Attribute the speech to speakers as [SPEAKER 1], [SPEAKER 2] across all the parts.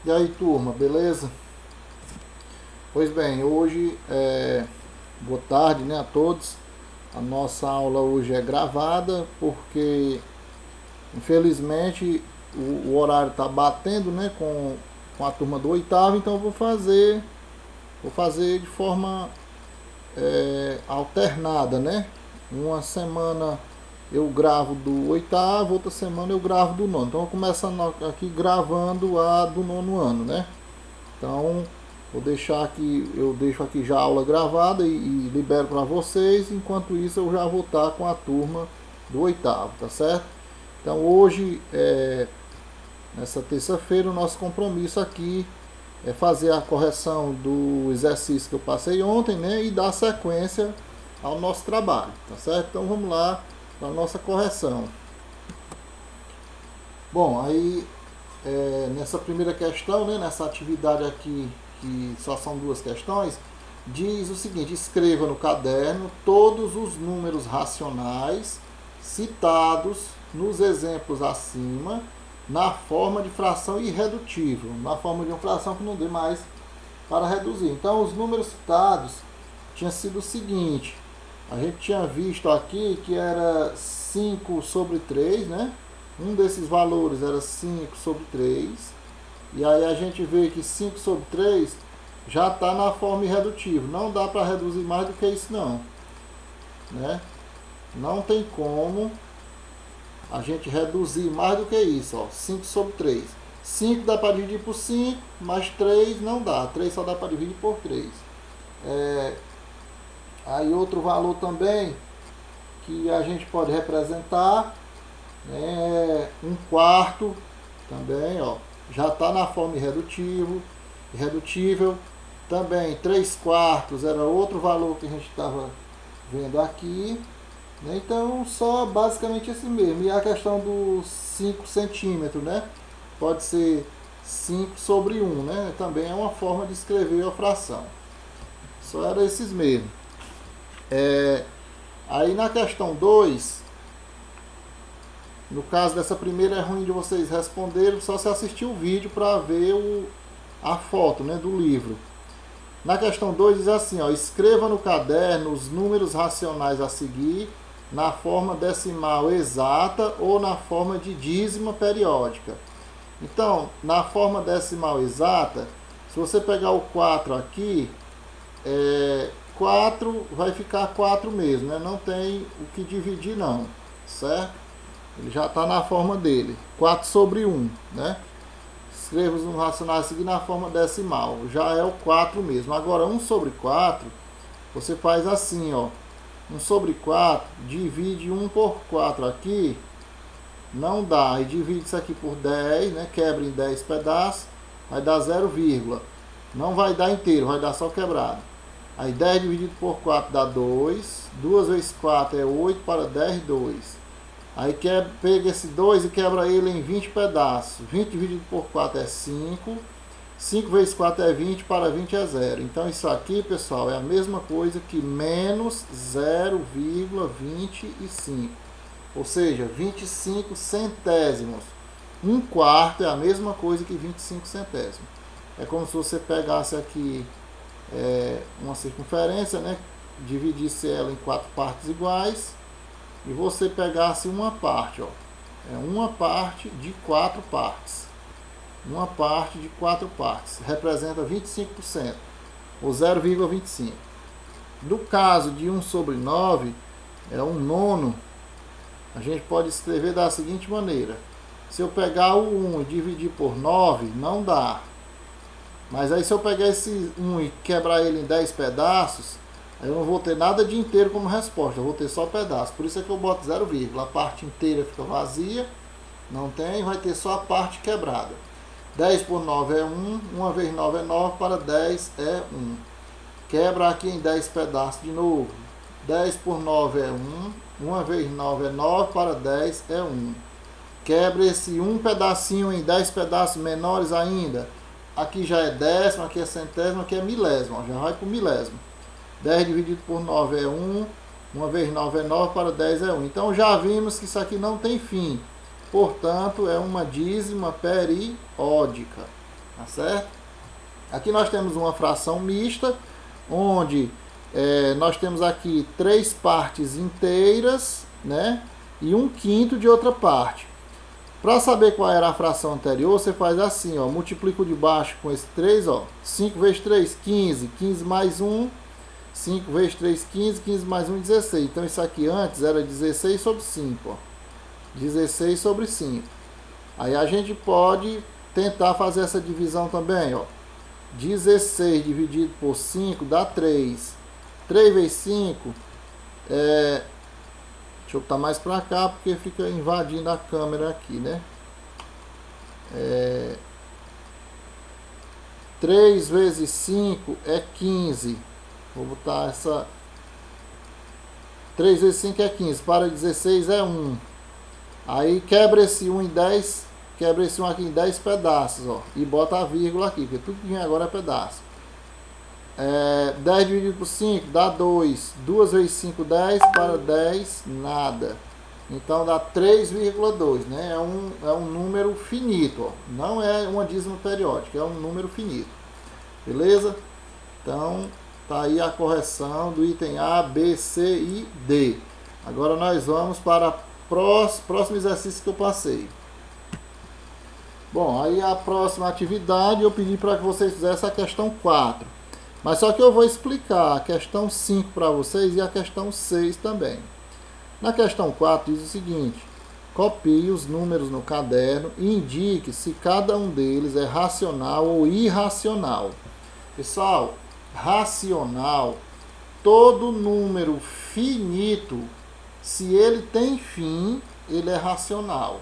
[SPEAKER 1] E aí, turma, beleza? Pois bem, hoje boa tarde, né, a todos. A nossa aula hoje é gravada porque, infelizmente, o horário está batendo, né, com a turma do oitavo, então eu vou fazer de forma alternada, né? Uma semana eu gravo do oitavo, outra semana eu gravo do nono. Então eu começo aqui gravando a do nono ano, né? Então, eu deixo aqui já a aula gravada e libero para vocês. Enquanto isso, eu já vou estar com a turma do oitavo, tá certo? Então, hoje, nessa terça-feira, o nosso compromisso aqui é fazer a correção do exercício que eu passei ontem, né? E dar sequência ao nosso trabalho, tá certo? Então, vamos lá para a nossa correção. Bom, aí nessa primeira questão, né, nessa atividade aqui, que só são duas questões, diz o seguinte: escreva no caderno todos os números racionais citados nos exemplos acima na forma de fração irredutível, na forma de uma fração que não dê mais para reduzir. Então, os números citados tinha sido o seguinte: a gente tinha visto aqui que era 5 sobre 3, né? Um desses valores era 5 sobre 3. E aí a gente vê que 5 sobre 3 já está na forma irredutível. Não dá para reduzir mais do que isso não, né? Não tem como a gente reduzir mais do que isso, ó. 5 sobre 3. 5 dá para dividir por 5, mas 3 não dá. 3 só dá para dividir por 3. Aí outro valor também que a gente pode representar, né, um quarto também, ó, já está na forma irredutível. Também 3 quartos era outro valor que a gente estava vendo aqui, né? Então só basicamente esse mesmo. E a questão dos 5 centímetros, né? Pode ser 5 sobre 1, né? Também é uma forma de escrever a fração. Só era esses mesmo. Aí na questão 2, no caso dessa primeira é ruim de vocês responderem, só se assistir o vídeo para ver a foto, né, do livro. Na questão 2 diz assim, ó: escreva no caderno os números racionais a seguir na forma decimal exata ou na forma de dízima periódica. Então, na forma decimal exata, se você pegar o 4 aqui, 4 vai ficar 4 mesmo, né? Não tem o que dividir não, certo? Ele já está na forma dele, 4 sobre 1, né? Escreva no racional a seguir na forma decimal, já é o 4 mesmo. Agora, 1 sobre 4, você faz assim, ó: 1 sobre 4, divide 1 por 4 aqui, não dá, e divide isso aqui por 10, né? Quebra em 10 pedaços, vai dar 0, não vai dar inteiro, vai dar só quebrado. Aí 10 dividido por 4 dá 2, 2 vezes 4 é 8, para 10, 2. Aí pega esse 2 e quebra ele em 20 pedaços. 20 dividido por 4 é 5. 5 vezes 4 é 20, para 20 é 0. Então isso aqui, pessoal, é a mesma coisa que menos 0,25. Ou seja, 25 centésimos. Um quarto é a mesma coisa que 25 centésimos. É como se você pegasse aqui uma circunferência, né? Dividisse ela em 4 partes iguais e você pegasse uma parte, ó. É uma parte de 4 partes. Uma parte de 4 partes. Representa 25%, ou 0,25. No caso de 1 sobre 9, é um nono, a gente pode escrever da seguinte maneira: se eu pegar o 1 e dividir por 9, não dá. Mas aí se eu pegar esse 1 e quebrar ele em 10 pedaços, aí eu não vou ter nada de inteiro como resposta, eu vou ter só pedaço. Por isso é que eu boto 0, a parte inteira fica vazia, não tem, vai ter só a parte quebrada. 10 por 9 é 1, 1 vezes 9 é 9, para 10 é 1. Quebra aqui em 10 pedaços de novo. 10 por 9 é 1, 1 vezes 9 é 9, para 10 é 1. Quebra esse 1 pedacinho em 10 pedaços menores ainda. Aqui já é décimo, aqui é centésimo, aqui é milésimo, já vai para o milésimo. 10 dividido por 9 é 1, 1 vezes 9 é 9, para 10 é 1. Então já vimos que isso aqui não tem fim, portanto é uma dízima periódica. tá certo? Aqui nós temos uma fração mista, onde nós temos aqui 3 partes inteiras, né? E 1/5 de outra parte. Para saber qual era a fração anterior, você faz assim, ó, multiplica o de baixo com esse 3, ó, 5 vezes 3, 15, 15 mais 1, 5 vezes 3, 15, 15 mais 1, 16. Então isso aqui antes era 16 sobre 5, ó, 16 sobre 5. Aí a gente pode tentar fazer essa divisão também, ó, 16 dividido por 5 dá 3. 3 vezes 5 deixa eu botar mais pra cá, porque fica invadindo a câmera aqui, né? 3 vezes 5 é 15. Vou botar essa... 3 vezes 5 é 15. Para 16 é 1. Aí quebra esse 1 em 10. Quebra esse 1 aqui em 10 pedaços, ó. E bota a vírgula aqui, porque tudo que vem agora é pedaço. 10 dividido por 5 dá 2. 2 vezes 5, 10. Para 10, nada. Então dá 3,2, né? É um número finito, ó. Não é uma dízima periódica, é um número finito. Beleza? Então, tá aí a correção do item A, B, C e D. Agora nós vamos para o próximo exercício que eu passei. Bom, aí a próxima atividade eu pedi para que vocês fizessem a questão 4. Mas só que eu vou explicar a questão 5 para vocês e a questão 6 também. Na questão 4 diz o seguinte: copie os números no caderno e indique se cada um deles é racional ou irracional. Pessoal, racional, todo número finito, se ele tem fim, ele é racional.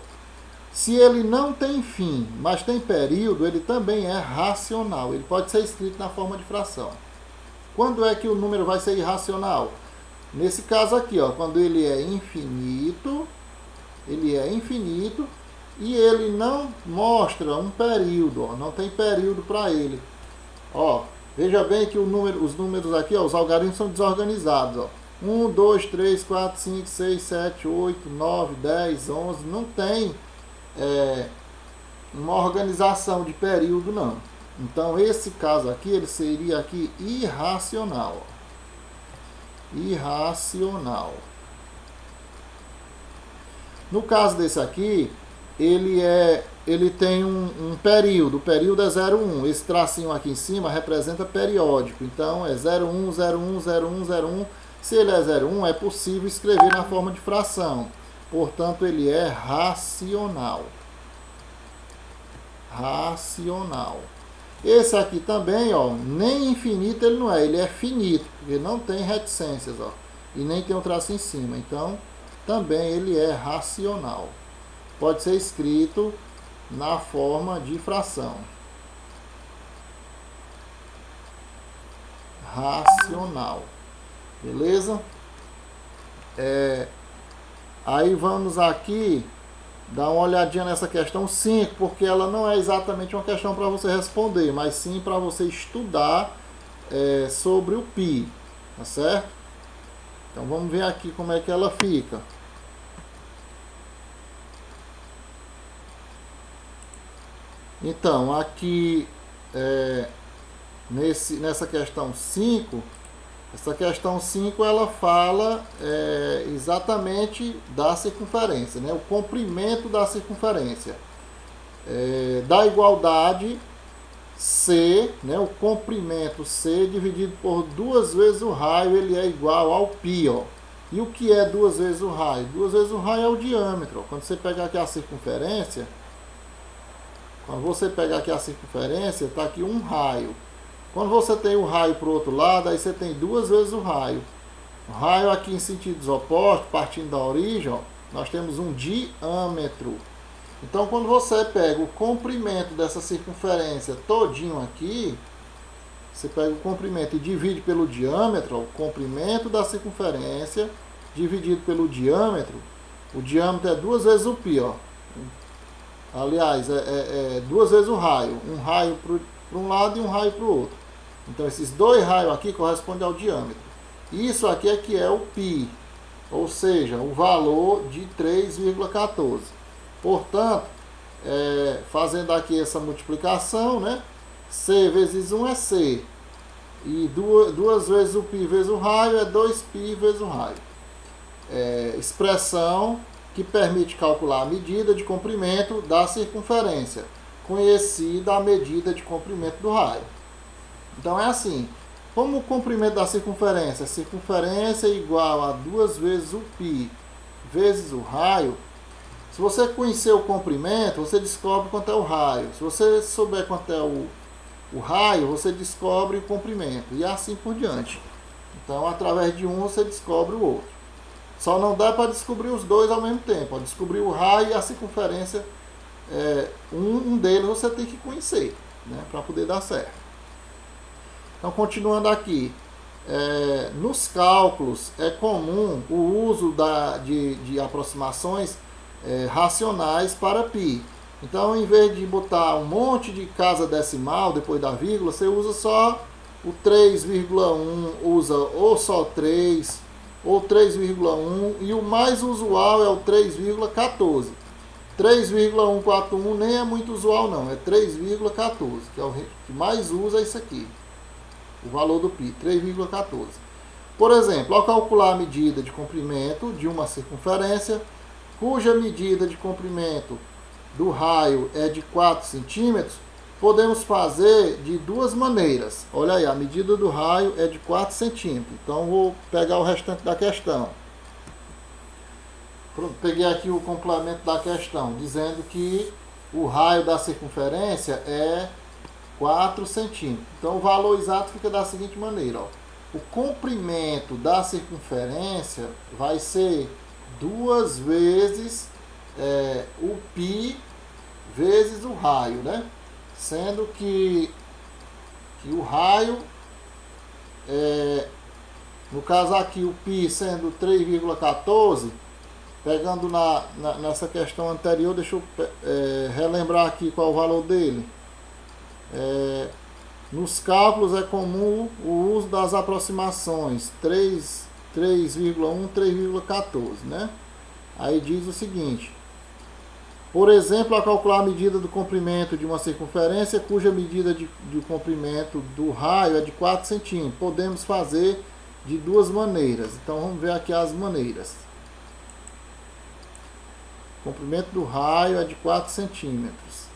[SPEAKER 1] Se ele não tem fim, mas tem período, ele também é racional. Ele pode ser escrito na forma de fração. Quando é que o número vai ser irracional? Nesse caso aqui, ó, quando ele é infinito e ele não mostra um período, ó, não tem período para ele. Ó, veja bem que os números aqui, ó, os algarismos são desorganizados. Ó. 1, 2, 3, 4, 5, 6, 7, 8, 9, 10, 11, não tem uma organização de período, não. Então, esse caso aqui, ele seria aqui irracional. Ó. Irracional. No caso desse aqui, ele tem um período. O período é 0,1. Esse tracinho aqui em cima representa periódico. Então, é 0,1, 0,1, 0,1, 0,1. Se ele é 0,1, é possível escrever na forma de fração. Portanto, ele é racional. Racional. Esse aqui também, ó, nem infinito ele não é, ele é finito, porque não tem reticências, ó, e nem tem um traço em cima. Então, também ele é racional. Pode ser escrito na forma de fração. Racional. Beleza? Aí vamos aqui dar uma olhadinha nessa questão 5, porque ela não é exatamente uma questão para você responder, mas sim para você estudar sobre o π, tá certo? Então vamos ver aqui como é que ela fica. Então, aqui nessa questão 5, essa questão 5 ela fala exatamente da circunferência, né? O comprimento da circunferência. Da igualdade C, né? O comprimento C dividido por 2 vezes o raio, ele é igual ao π. Ó. E o que é 2 vezes o raio? 2 vezes o raio é o diâmetro. Ó. Quando você pegar aqui a circunferência, está aqui um raio. Quando você tem o raio para o outro lado, aí você tem 2 vezes o raio. O raio aqui em sentidos opostos, partindo da origem, ó, nós temos um diâmetro. Então, quando você pega o comprimento dessa circunferência todinho aqui, você pega o comprimento e divide pelo diâmetro, ó, o comprimento da circunferência dividido pelo diâmetro. O diâmetro é 2 vezes o π, ó. Aliás, 2 vezes o raio. Um raio para um lado e um raio para o outro. Então, esses 2 raios aqui correspondem ao diâmetro. Isso aqui é que é o π, ou seja, o valor de 3,14. Portanto, fazendo aqui essa multiplicação, né? C vezes 1 é C. E duas vezes o π vezes o raio é 2π vezes o raio. Expressão que permite calcular a medida de comprimento da circunferência, conhecida a medida de comprimento do raio. Então é assim, como o comprimento da circunferência, a circunferência é igual a 2 vezes o π vezes o raio, se você conhecer o comprimento, você descobre quanto é o raio. Se você souber quanto é o raio, você descobre o comprimento, e assim por diante. Então, através de um, você descobre o outro. Só não dá para descobrir os dois ao mesmo tempo. Descobrir o raio e a circunferência, um deles você tem que conhecer, né, para poder dar certo. Então, continuando aqui, nos cálculos é comum o uso de aproximações racionais para π. Então, em vez de botar um monte de casa decimal depois da vírgula, você usa só o 3,1, usa ou só 3, ou 3,1, e o mais usual é o 3,14. 3,141 nem é muito usual não, é 3,14, que é o que mais usa isso aqui, o valor do π, 3,14. Por exemplo, ao calcular a medida de comprimento de uma circunferência, cuja medida de comprimento do raio é de 4 centímetros, podemos fazer de duas maneiras. Olha aí, a medida do raio é de 4 centímetros. Então, vou pegar o restante da questão. Pronto, peguei aqui o complemento da questão, dizendo que o raio da circunferência é 4 centímetros. Então, o valor exato fica da seguinte maneira. Ó. O comprimento da circunferência vai ser 2 vezes o π vezes o raio, né? Sendo que o raio, no caso aqui, o π sendo 3,14, pegando nessa questão anterior, deixa eu relembrar aqui qual o valor dele. Nos cálculos é comum o uso das aproximações 3,1, 3,14, né? Aí diz o seguinte: por exemplo, ao calcular a medida do comprimento de uma circunferência, cuja medida de comprimento do raio é de 4 centímetros, podemos fazer de duas maneiras. Então, vamos ver aqui as maneiras. O comprimento do raio é de 4 centímetros.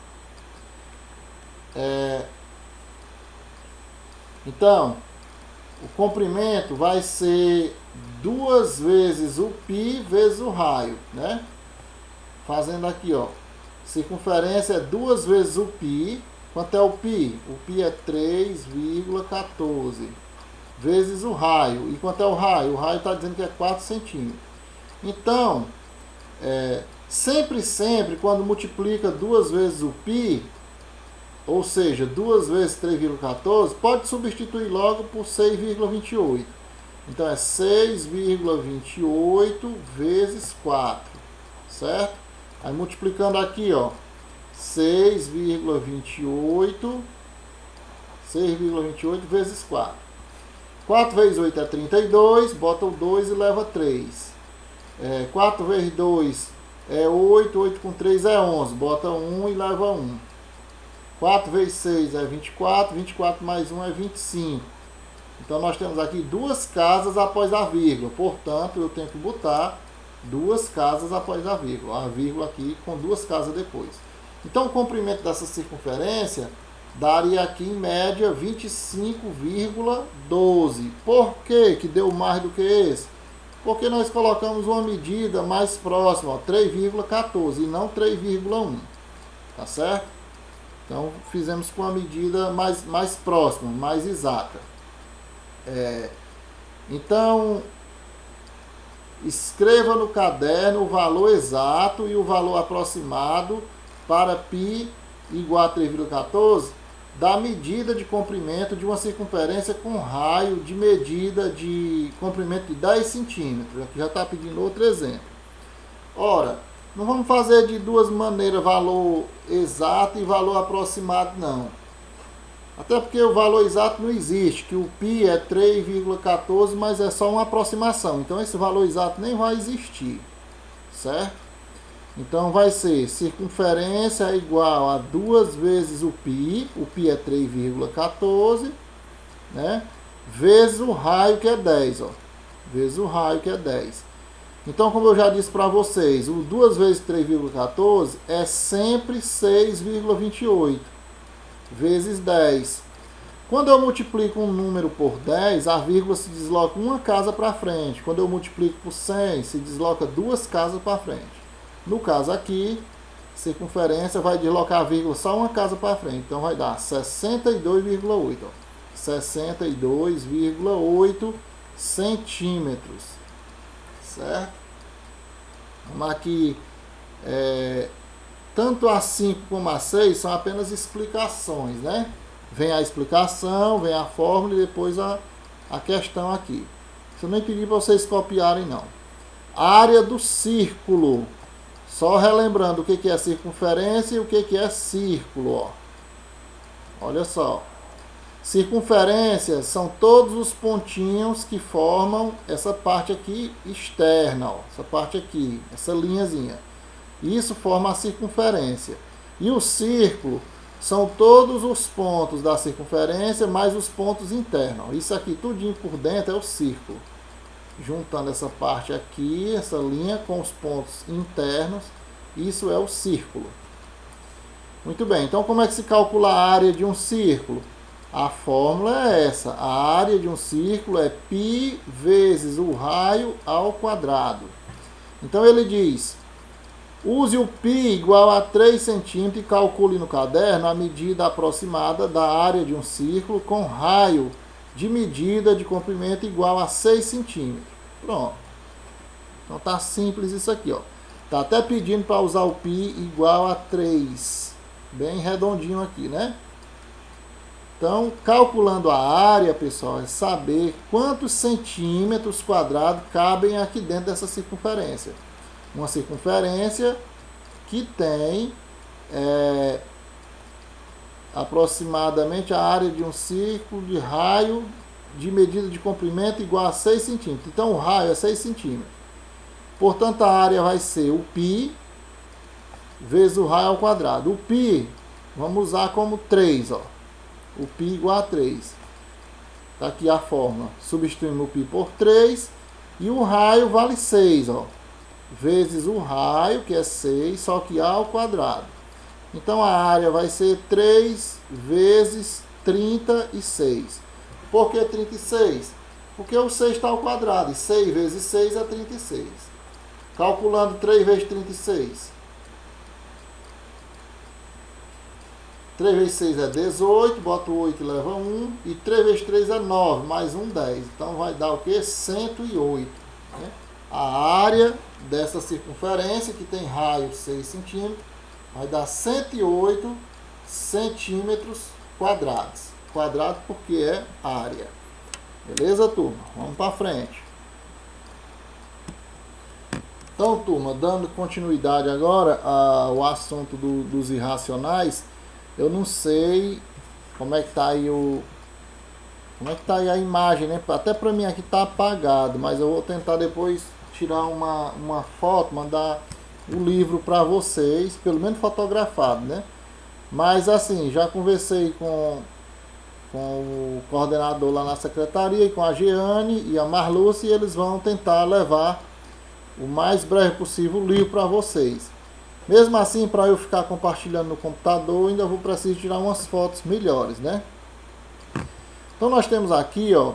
[SPEAKER 1] Então, o comprimento vai ser 2 vezes o π vezes o raio, né? Fazendo aqui, ó, circunferência é 2 vezes o π. Quanto é o π? O π é 3,14 vezes o raio. E quanto é o raio? O raio está dizendo que é 4 centímetros. Então, sempre, quando multiplica 2 vezes o π, ou seja, 2 vezes 3,14, pode substituir logo por 6,28. Então, é 6,28 vezes 4, certo? Aí, multiplicando aqui, ó, 6,28 vezes 4. 4 vezes 8 é 32, bota o 2 e leva 3. 4 vezes 2 é 8, 8 com 3 é 11, bota 1 e leva 1. 4 vezes 6 é 24, 24 mais 1 é 25. Então, nós temos aqui duas casas após a vírgula. Portanto, eu tenho que botar duas casas após a vírgula aqui com duas casas depois. Então, o comprimento dessa circunferência daria aqui, em média, 25,12. Por que deu mais do que esse? Porque nós colocamos uma medida mais próxima, 3,14 e não 3,1. Tá certo? Então, fizemos com a medida mais próxima, mais exata. Então, escreva no caderno o valor exato e o valor aproximado para π igual a 3,14 da medida de comprimento de uma circunferência com raio de medida de comprimento de 10 centímetros. Aqui já está pedindo outro exemplo. Ora, não vamos fazer de duas maneiras, valor exato e valor aproximado, não. Até porque o valor exato não existe, que o π é 3,14, mas é só uma aproximação. Então, esse valor exato nem vai existir, certo? Então vai ser circunferência é igual a 2 vezes o π é 3,14, né? Vezes o raio que é 10, ó. Vezes o raio que é 10. Então, como eu já disse para vocês, o 2 vezes 3,14 é sempre 6,28 vezes 10. Quando eu multiplico um número por 10, a vírgula se desloca uma casa para frente. Quando eu multiplico por 100, se desloca 2 casas para frente. No caso aqui, circunferência vai deslocar a vírgula só uma casa para frente. Então vai dar 62,8. 62,8 centímetros. Certo? Vamos aqui. Tanto a 5 como a 6 são apenas explicações, né? Vem a explicação, vem a fórmula e depois a questão aqui. Isso eu nem pedi para vocês copiarem, não. Área do círculo. Só relembrando o que é circunferência e o que é círculo. Ó. Olha só. Circunferência são todos os pontinhos que formam essa parte aqui externa. Ó. Essa parte aqui, essa linhazinha. Isso forma a circunferência. E o círculo são todos os pontos da circunferência mais os pontos internos. Isso aqui tudinho por dentro é o círculo. Juntando essa parte aqui, essa linha com os pontos internos, isso é o círculo. Muito bem, então como é que se calcula a área de um círculo? A fórmula é essa. A área de um círculo é π vezes o raio ao quadrado. Então ele diz... Use o π igual a 3 centímetros e calcule no caderno a medida aproximada da área de um círculo com raio de medida de comprimento igual a 6 centímetros. Pronto. Então tá simples isso aqui, ó. Tá até pedindo para usar o π igual a 3. Bem redondinho aqui, né? Então, calculando a área, pessoal, é saber quantos centímetros quadrados cabem aqui dentro dessa circunferência. Uma circunferência que tem aproximadamente a área de um círculo de raio de medida de comprimento igual a 6 centímetros. Então, o raio é 6 centímetros. Portanto, a área vai ser o π vezes o raio ao quadrado. O π, vamos usar como 3, ó. O π igual a 3. Está aqui a fórmula. Substituímos o π por 3. E o raio vale 6, ó. Vezes o raio, que é 6, só que ao quadrado. Então, a área vai ser 3 vezes 36. Por que 36? Porque o 6 está ao quadrado. E 6 vezes 6 é 36. Calculando 3 vezes 36. 3 vezes 6 é 18, bota o 8 e leva 1. E 3 vezes 3 é 9, mais 1, 10. Então, vai dar o quê? 108. Né? A área dessa circunferência, que tem raio 6 centímetros, vai dar 108 centímetros quadrados. Quadrado porque é área. Beleza, turma? Vamos para frente. Então, turma, dando continuidade agora ao assunto dos irracionais, eu não sei como é que tá aí como é que tá aí a imagem, né? Até para mim aqui tá apagado, mas eu vou tentar depois tirar uma foto, mandar o livro para vocês, pelo menos fotografado, né? Mas assim, já conversei com o coordenador lá na secretaria, e com a Jeane e a Marluce, e eles vão tentar levar o mais breve possível o livro para vocês. Mesmo assim, para eu ficar compartilhando no computador, ainda vou precisar tirar umas fotos melhores, né? Então nós temos aqui, ó,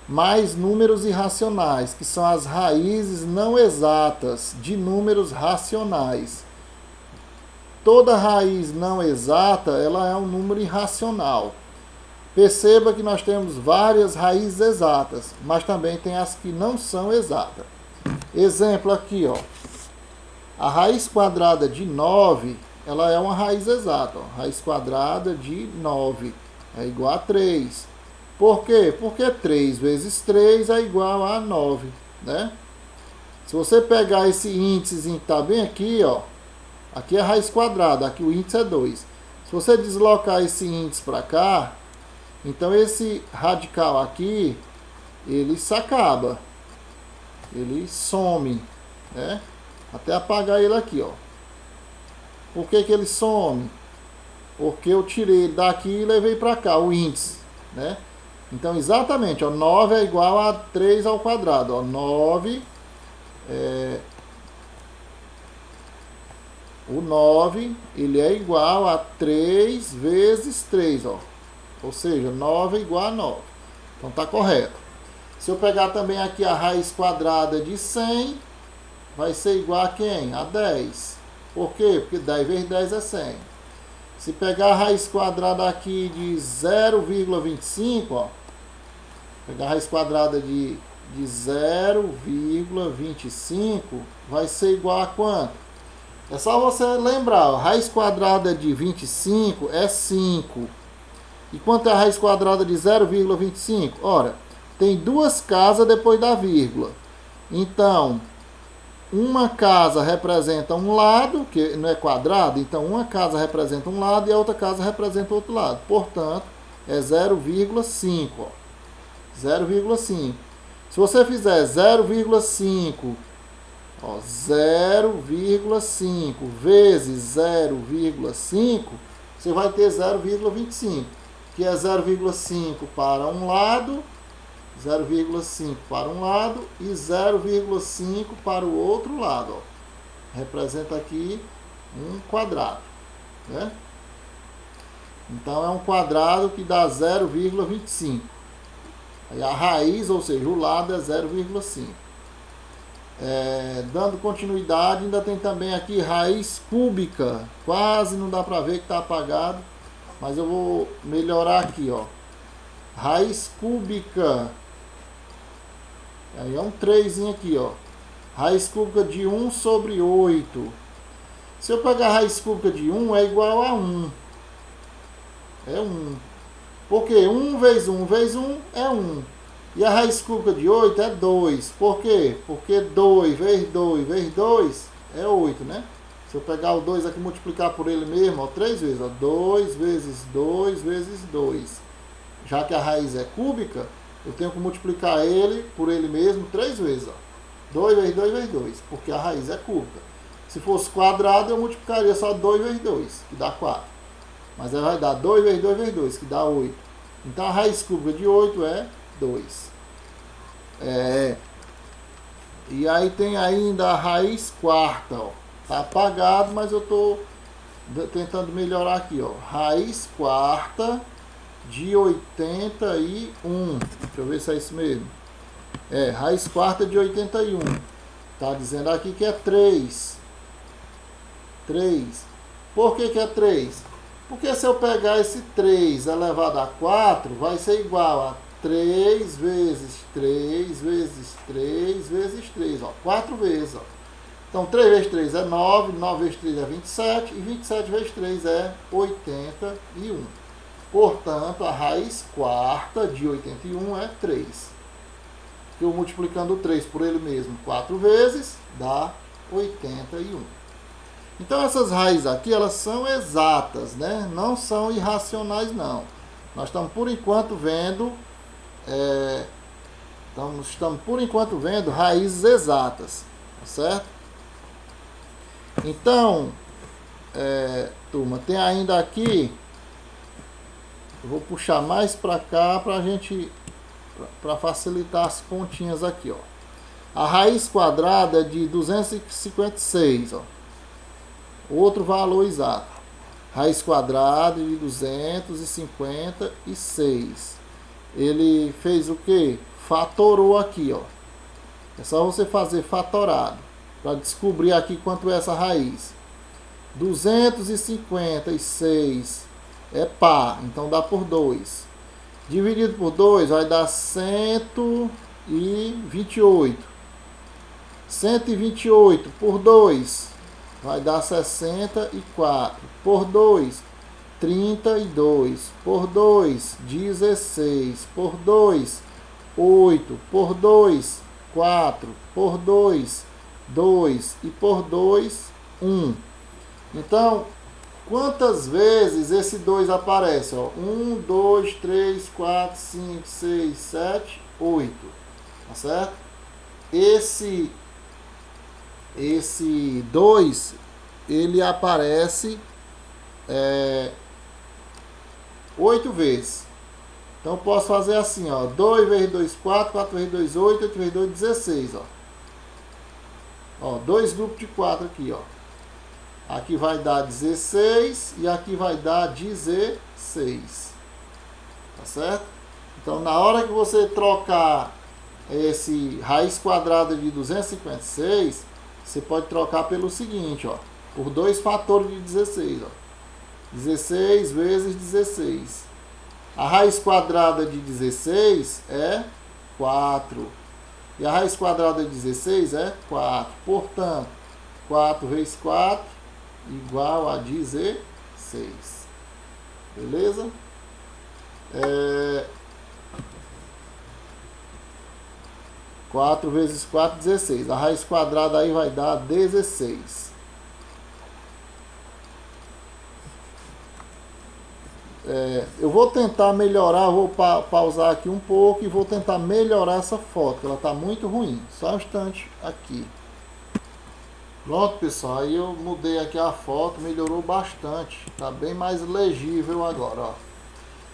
[SPEAKER 1] mais números irracionais, que são as raízes não exatas de números racionais. Toda raiz não exata, ela é um número irracional. Perceba que nós temos várias raízes exatas, mas também tem as que não são exatas. Exemplo aqui, ó. A raiz quadrada de 9, ela é uma raiz exata. Ó. Raiz quadrada de 9 é igual a 3. Por quê? Porque 3 vezes 3 é igual a 9, né? Se você pegar esse índicezinho que está bem aqui, ó, aqui é a raiz quadrada, aqui o índice é 2. Se você deslocar esse índice para cá, então esse radical aqui, ele se acaba, ele some, né? Até apagar ele aqui, ó. Por que que ele some? Porque eu tirei ele daqui e levei para cá, o índice, né? Então, exatamente, ó, 9 é igual a 3 ao quadrado. Ó, 9, o 9, ele é igual a 3 vezes 3, ó. Ou seja, 9 é igual a 9. Então, tá correto. Se eu pegar também aqui a raiz quadrada de 100, vai ser igual a quem? A 10. Por quê? Porque 10 vezes 10 é 100. Se pegar a raiz quadrada aqui de 0,25, ó, pegar a raiz quadrada de 0,25, vai ser igual a quanto? É só você lembrar, ó, raiz quadrada de 25 é 5. E quanto é a raiz quadrada de 0,25? Ora, tem duas casas depois da vírgula. Então, uma casa representa um lado, que não é quadrado, então uma casa representa um lado e a outra casa representa o outro lado. Portanto, é 0,5. 0,5. Se você fizer 0,5, 0,5 vezes 0,5, você vai ter 0,25, que é 0,5 para um lado, 0,5 para um lado e 0,5 para o outro lado. Ó. Representa aqui um quadrado, né? Então é um quadrado que dá 0,25. Aí a raiz, ou seja, o lado é 0,5. Dando continuidade, ainda tem também aqui raiz cúbica. Quase não dá para ver que está apagado, mas eu vou melhorar aqui, ó. Raiz cúbica. Aí é um 3 aqui, ó. Raiz cúbica de 1 sobre 8. Se eu pegar a raiz cúbica de 1, é igual a 1. É 1. Porque 1 vezes 1 vezes 1 é 1. E a raiz cúbica de 8 é 2. Por quê? Porque 2 vezes 2 vezes 2 é 8, né? Se eu pegar o 2 aqui e multiplicar por ele mesmo, ó, 3 vezes. Ó, 2 vezes 2 vezes 2. Já que a raiz é cúbica, eu tenho que multiplicar ele por ele mesmo 3 vezes. Ó. 2 vezes 2 vezes 2, porque a raiz é cúbica. Se fosse quadrado, eu multiplicaria só 2 vezes 2, que dá 4. Mas aí vai dar 2 vezes 2 vezes 2, que dá 8. Então a raiz cúbica de 8 é 2. E aí tem ainda a raiz quarta. Ó. Tá apagado, mas eu estou tentando melhorar aqui. Ó. Raiz quarta de 81. Deixa eu ver se é isso mesmo. Raiz quarta de 81. Tá dizendo aqui que é 3. 3. Por que que é 3? Porque se eu pegar esse 3 elevado a 4, vai ser igual a 3 vezes 3 vezes 3 vezes 3. Ó, 4 vezes. Ó. Então, 3 vezes 3 é 9, 9 vezes 3 é 27, e 27 vezes 3 é 81. Portanto, a raiz quarta de 81 é 3. Eu multiplicando o 3 por ele mesmo 4 vezes, dá 81. Então, essas raízes aqui, elas são exatas, né? Não são irracionais, não. Nós estamos, por enquanto, vendo... estamos, por enquanto, vendo raízes exatas, tá certo? Então, turma, tem ainda aqui... Eu vou puxar mais para cá para a gente... para facilitar as continhas aqui, ó. A raiz quadrada é de 256, ó. Outro valor exato. Raiz quadrada de 256. Ele fez o quê? Fatorou aqui, ó. É só você fazer fatorado para descobrir aqui quanto é essa raiz. 256 é par, então dá por 2. Dividido por 2 vai dar 128. 128 por 2 vai dar 64. Por 2, 32. Por 2, 16. Por 2, 8. Por 2, 4. Por 2, 2. E por 2, 1. Então, quantas vezes esse 2 aparece? 1, 2, 3, 4, 5, 6, 7, 8. Tá certo? Esse 2 ele aparece 8 vezes. Então eu posso fazer assim, ó, 2 vezes 2, 4, 4 vezes 2, 8, 8 vezes 2, 16, ó, 2 grupos de 4 aqui, ó. Aqui vai dar 16 e aqui vai dar 16, tá certo? Então na hora que você trocar esse raiz quadrada de 256, você pode trocar pelo seguinte, ó, por 2 fatores de 16, ó. 16 vezes 16. A raiz quadrada de 16 é 4. E a raiz quadrada de 16 é 4. Portanto, 4 vezes 4 igual a 16. Beleza? 4 vezes 4, 16. A raiz quadrada aí vai dar 16. Eu vou tentar melhorar, vou pausar aqui um pouco e vou tentar melhorar essa foto, que ela está muito ruim. Só um instante aqui. Pronto, pessoal, aí eu mudei aqui a foto, melhorou bastante. Está bem mais legível agora, ó.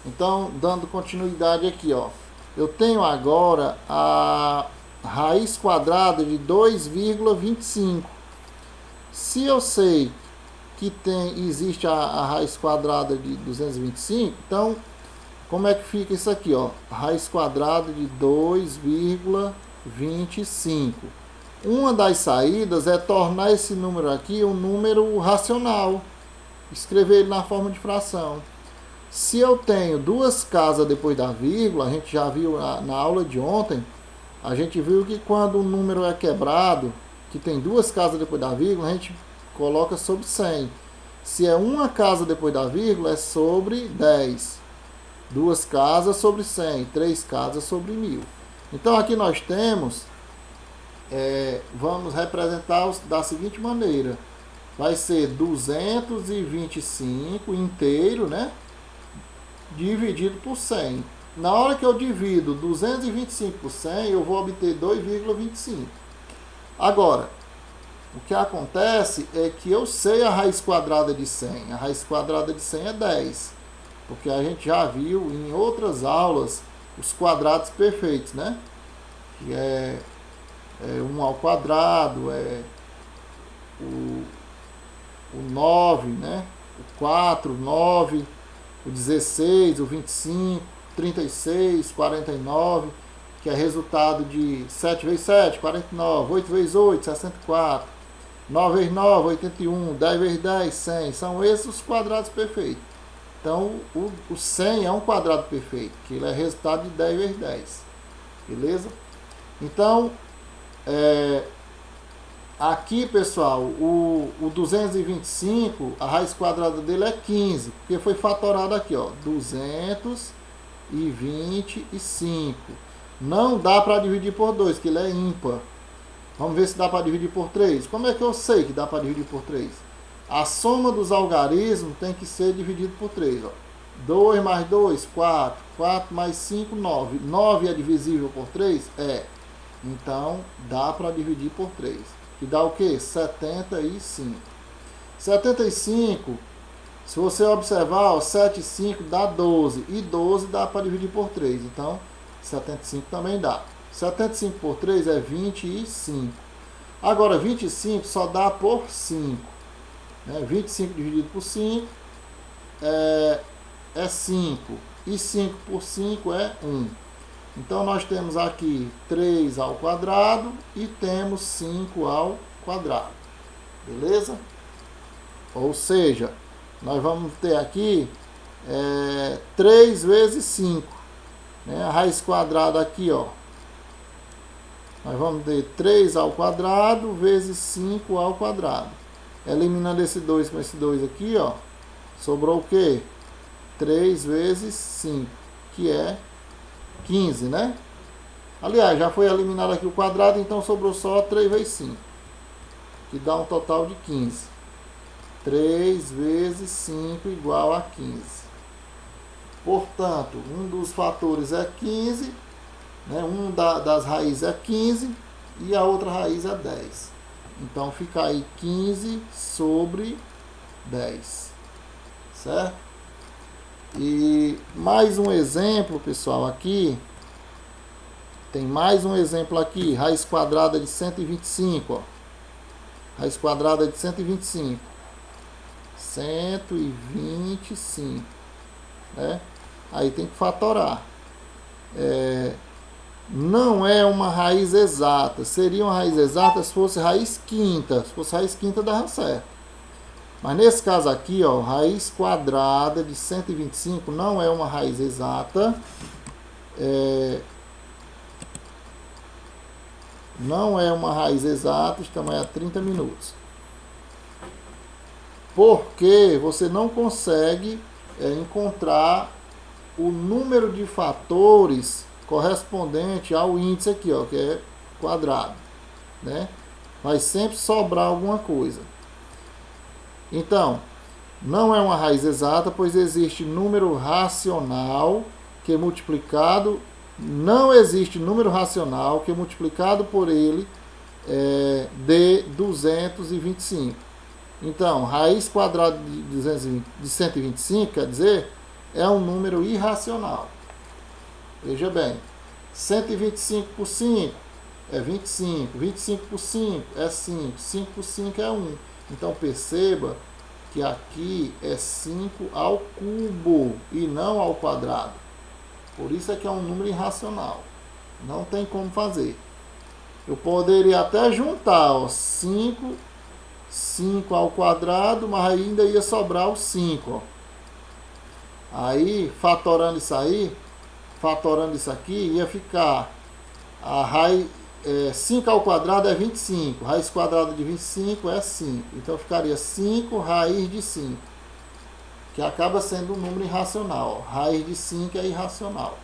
[SPEAKER 1] Então, dando continuidade aqui, ó. Eu tenho agora a raiz quadrada de 2,25. Se eu sei que existe a raiz quadrada de 225, então, como é que fica isso aqui, ó? Raiz quadrada de 2,25. Uma das saídas é tornar esse número aqui um número racional. Escrever ele na forma de fração. Se eu tenho duas casas depois da vírgula, a gente já viu na aula de ontem, a gente viu que quando um número é quebrado, que tem duas casas depois da vírgula, a gente coloca sobre 100. Se é uma casa depois da vírgula, é sobre 10. Duas casas sobre 100. 3 casas sobre 1000. Então aqui nós temos, vamos representar da seguinte maneira. Vai ser 225 inteiro, né? Dividido por 100. Na hora que eu divido 225 por 100, eu vou obter 2,25. Agora, o que acontece é que eu sei a raiz quadrada de 100. A raiz quadrada de 100 é 10. Porque a gente já viu em outras aulas os quadrados perfeitos, né? Que é 1 ao quadrado, o 9, né? O 4, o 9, o 16, o 25, 36, 49, que é resultado de 7 vezes 7, 49, 8 vezes 8, 64, 9 vezes 9, 81, 10 vezes 10, 100. São esses os quadrados perfeitos. Então, o 100 é um quadrado perfeito, que ele é resultado de 10 vezes 10. Beleza? Então, aqui, pessoal, o 225, a raiz quadrada dele é 15, porque foi fatorado aqui, ó, 225. Não dá para dividir por 2, que ele é ímpar. Vamos ver se dá para dividir por 3. Como é que eu sei que dá para dividir por 3? A soma dos algarismos tem que ser dividido por 3. Ó. 2 mais 2, 4. 4 mais 5, 9. 9 é divisível por 3? É. Então, dá para dividir por 3. Que dá o quê? 75. 75, se você observar, ó, 7 e 5 dá 12. E 12 dá para dividir por 3. Então, 75 também dá. 75 por 3 é 25. Agora, 25 só dá por 5. Né? 25 dividido por 5 é 5. E 5 por 5 é 1. Então, nós temos aqui 3 ao quadrado e temos 5 ao quadrado. Beleza? Ou seja, nós vamos ter aqui 3 vezes 5. Né? A raiz quadrada aqui, ó. Nós vamos ter 3 ao quadrado vezes 5 ao quadrado. Eliminando esse 2 com esse 2 aqui, ó. Sobrou o quê? 3 vezes 5, que é 15, né? Aliás, já foi eliminado aqui o quadrado, então sobrou só 3 vezes 5, que dá um total de 15. 3 vezes 5 igual a 15. Portanto, um dos fatores é 15, né? Das raízes é 15 e a outra raiz é 10. Então fica aí 15 sobre 10, certo? E mais um exemplo, pessoal, aqui. Tem mais um exemplo aqui, raiz quadrada de 125, ó. Raiz quadrada de 125. 125, né? Aí tem que fatorar. Não é uma raiz exata. Seria uma raiz exata se fosse raiz quinta. Se fosse raiz quinta, dava certo. Mas nesse caso aqui, ó, raiz quadrada de 125 não é uma raiz exata. Não é uma raiz exata. Estamos a 30 minutos. Porque você não consegue encontrar o número de fatores correspondente ao índice aqui, ó, que é quadrado, né? Vai sempre sobrar alguma coisa. Então, não é uma raiz exata, pois existe número racional que é multiplicado, não existe número racional que é multiplicado por ele de 225. Então, raiz quadrada de 125, quer dizer, é um número irracional. Veja bem, 125 por 5 é 25, 25 por 5 é 5, 5 por 5 é 1. Então, perceba que aqui é 5 ao cubo e não ao quadrado. Por isso é que é um número irracional. Não tem como fazer. Eu poderia até juntar, ó, 5 ao quadrado, mas ainda ia sobrar o 5. Ó. Aí, fatorando isso aqui, ia ficar a raiz 5 ao quadrado é 25. Raiz quadrada de 25 é 5. Então ficaria 5 raiz de 5. Que acaba sendo um número irracional. Ó. Raiz de 5 é irracional.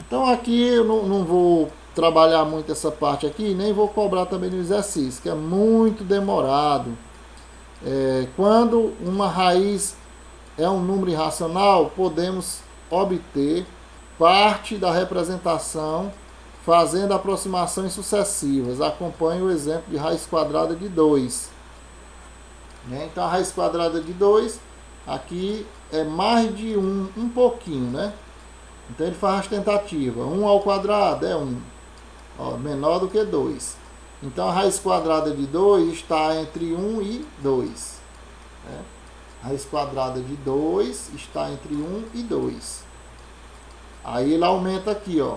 [SPEAKER 1] Então aqui eu não vou trabalhar muito essa parte aqui, nem vou cobrar também no exercício, que é muito demorado. Quando uma raiz é um número irracional, podemos obter parte da representação fazendo aproximações sucessivas. Acompanhe o exemplo de raiz quadrada de 2. Então a raiz quadrada de 2, aqui é mais de 1, um pouquinho, né? Então ele faz as tentativas. 1 ao quadrado é 1. Ó, menor do que 2. Então a raiz quadrada de 2 está entre 1 e 2. Né? A raiz quadrada de 2 está entre 1 e 2. Aí ele aumenta aqui, ó.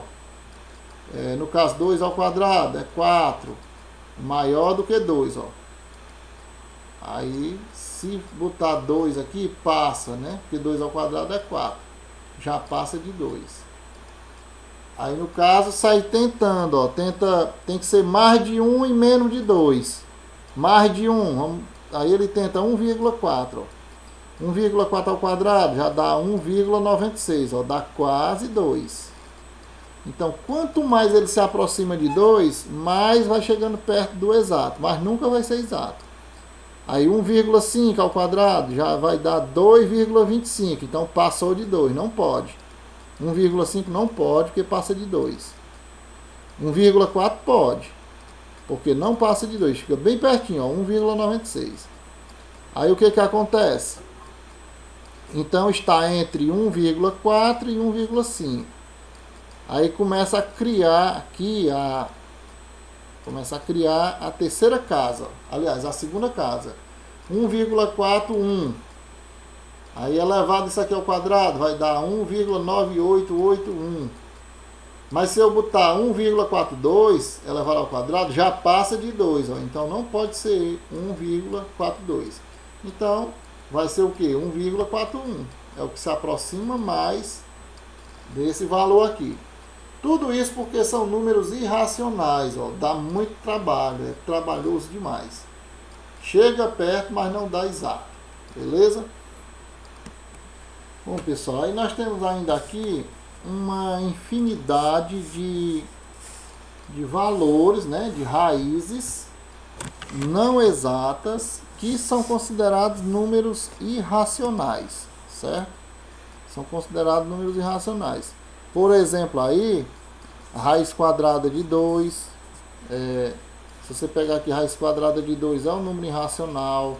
[SPEAKER 1] No caso, 2 ao quadrado é 4. Maior do que 2, ó. Aí, se botar 2 aqui, passa, né? Porque 2 ao quadrado é 4. Já passa de 2. Aí, no caso, sai tentando, ó. Tem que ser mais de 1 e menos de 2. Mais de 1. Aí ele tenta 1,4, ó. 1,4 ao quadrado já dá 1,96, ó, dá quase 2. Então, quanto mais ele se aproxima de 2, mais vai chegando perto do exato, mas nunca vai ser exato. Aí 1,5 ao quadrado já vai dar 2,25, então passou de 2, não pode. 1,5 não pode, porque passa de 2. 1,4 pode, porque não passa de 2, fica bem pertinho, ó, 1,96. Aí o que acontece? Então está entre 1,4 e 1,5. Aí começa a criar aqui a terceira casa. Aliás, a segunda casa. 1,41. Aí elevado isso aqui ao quadrado vai dar 1,9881. Mas se eu botar 1,42 elevado ao quadrado, já passa de 2. Ó. Então não pode ser 1,42. Então vai ser o que? 1,41. É o que se aproxima mais desse valor aqui. Tudo isso porque são números irracionais. Ó. Dá muito trabalho. É trabalhoso demais. Chega perto, mas não dá exato. Beleza? Bom, pessoal, aí nós temos ainda aqui uma infinidade de valores, né, de raízes não exatas que são considerados números irracionais, certo? São considerados números irracionais. Por exemplo, aí, a raiz quadrada de 2, Se você pegar aqui raiz quadrada de 2 é um número irracional,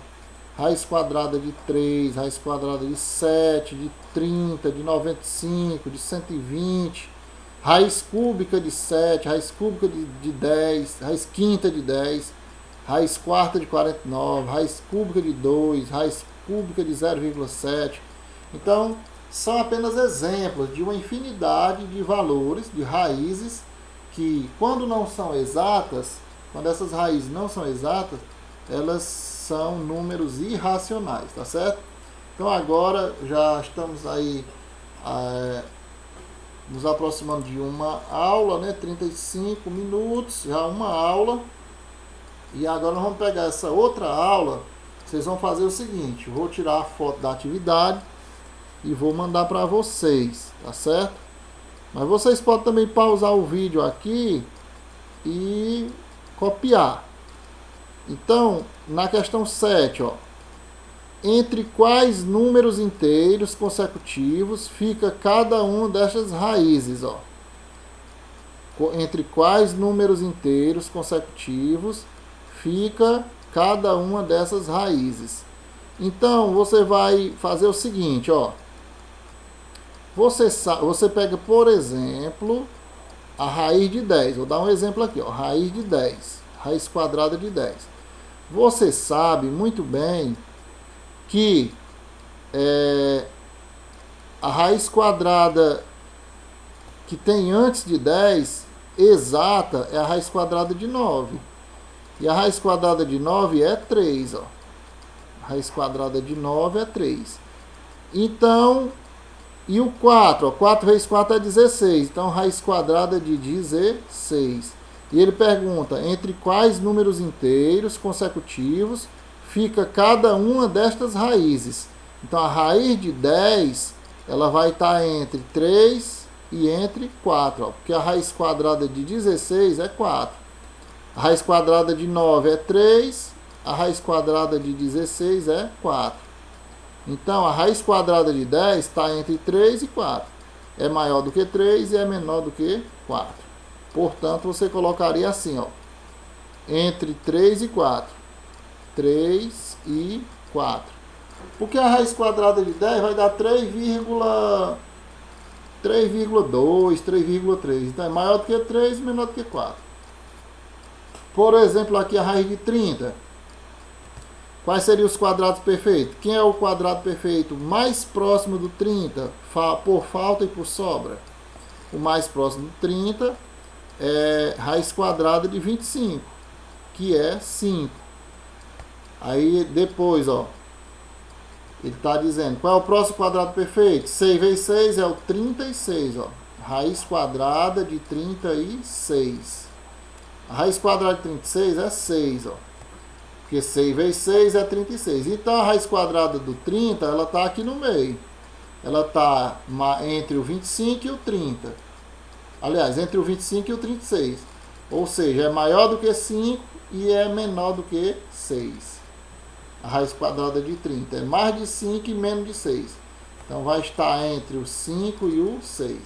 [SPEAKER 1] raiz quadrada de 3, raiz quadrada de 7, de 30, de 95, de 120, raiz cúbica de 7, raiz cúbica de 10, raiz quinta de 10, raiz quarta de 49, raiz cúbica de 2, raiz cúbica de 0,7. Então, são apenas exemplos de uma infinidade de valores, de raízes, que quando não são exatas, quando essas raízes não são exatas, elas são números irracionais, tá certo? Então agora já estamos aí nos aproximando de uma aula, né? 35 minutos, já uma aula. E agora nós vamos pegar essa outra aula. Vocês vão fazer o seguinte: eu vou tirar a foto da atividade e vou mandar para vocês, tá certo? Mas vocês podem também pausar o vídeo aqui e copiar. Então, na questão 7, ó, entre quais números inteiros consecutivos fica cada uma destas raízes, ó? Entre quais números inteiros consecutivos fica cada uma dessas raízes? Então, você vai fazer o seguinte, ó. Você pega, por exemplo, a raiz de 10. Vou dar um exemplo aqui, ó. Raiz de 10. Raiz quadrada de 10. Você sabe muito bem que a raiz quadrada que tem antes de 10, exata, é a raiz quadrada de 9. E a raiz quadrada de 9 é 3, ó. A raiz quadrada de 9 é 3. Então, e o 4, ó, 4 vezes 4 é 16. Então, raiz quadrada de 16. E ele pergunta, entre quais números inteiros consecutivos fica cada uma destas raízes? Então, a raiz de 10, ela vai estar entre 3 e entre 4, ó, porque a raiz quadrada de 16 é 4. A raiz quadrada de 9 é 3, a raiz quadrada de 16 é 4. Então, a raiz quadrada de 10 está entre 3 e 4. É maior do que 3 e é menor do que 4. Portanto, você colocaria assim, ó, entre 3 e 4. 3 e 4. Porque a raiz quadrada de 10 vai dar 3,2, 3,3. Então, é maior do que 3 e menor do que 4. Por exemplo, aqui a raiz de 30. Quais seriam os quadrados perfeitos? Quem é o quadrado perfeito mais próximo do 30, por falta e por sobra? O mais próximo do 30 é raiz quadrada de 25, que é 5. Aí depois, ó, ele está dizendo, qual é o próximo quadrado perfeito? 6 vezes 6 é o 36, ó. Raiz quadrada de 36. A raiz quadrada de 36 é 6, ó. Porque 6 vezes 6 é 36. Então, a raiz quadrada do 30, ela está aqui no meio. Ela está entre o 25 e o 30. Aliás, entre o 25 e o 36. Ou seja, é maior do que 5 e é menor do que 6. A raiz quadrada de 30 é mais de 5 e menos de 6. Então, vai estar entre o 5 e o 6.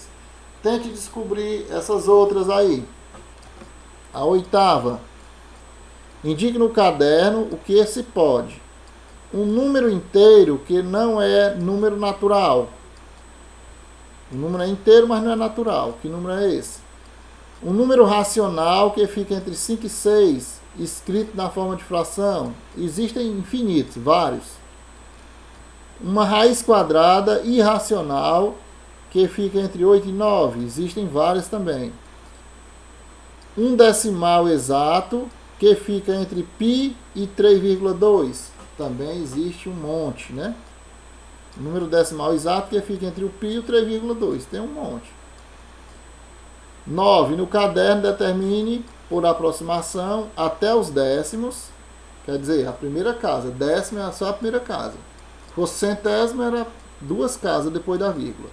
[SPEAKER 1] Tente descobrir essas outras aí. A oitava. Indique no caderno o que se pode. Um número inteiro que não é número natural. O número é inteiro, mas não é natural. Que número é esse? Um número racional que fica entre 5 e 6, escrito na forma de fração. Existem infinitos, vários. Uma raiz quadrada irracional que fica entre 8 e 9. Existem várias também. Um decimal exato que fica entre π e 3,2. Também existe um monte, né? Número decimal exato que fica entre o π e o 3,2. Tem um monte. 9. No caderno, determine por aproximação até os décimos. Quer dizer, a primeira casa. Décimo é só a primeira casa. Se fosse centésimo, era 2 casas depois da vírgula.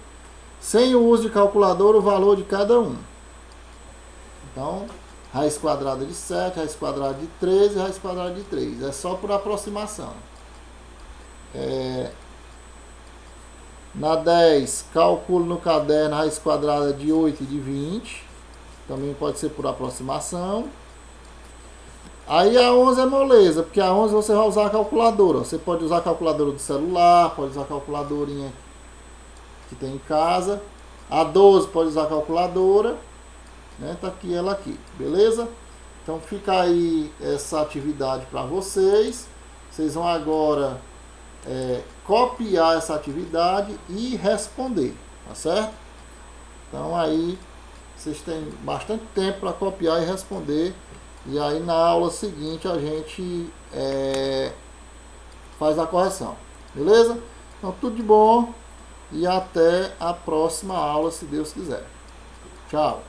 [SPEAKER 1] Sem o uso de calculadora, o valor de cada um. Então, raiz quadrada de 7, raiz quadrada de 13, raiz quadrada de 3. É só por aproximação. Na 10, calculo no caderno raiz quadrada de 8 e de 20. Também pode ser por aproximação. Aí a 11 é moleza, porque a 11 você vai usar a calculadora. Você pode usar a calculadora do celular, pode usar a calculadorinha que tem em casa. A 12 pode usar a calculadora, né? Tá aqui ela aqui, beleza? Então fica aí essa atividade para vocês. Vocês vão agora copiar essa atividade e responder, tá certo? Então aí vocês têm bastante tempo para copiar e responder. E aí na aula seguinte a gente faz a correção, beleza? Então tudo de bom e até a próxima aula, se Deus quiser. Tchau!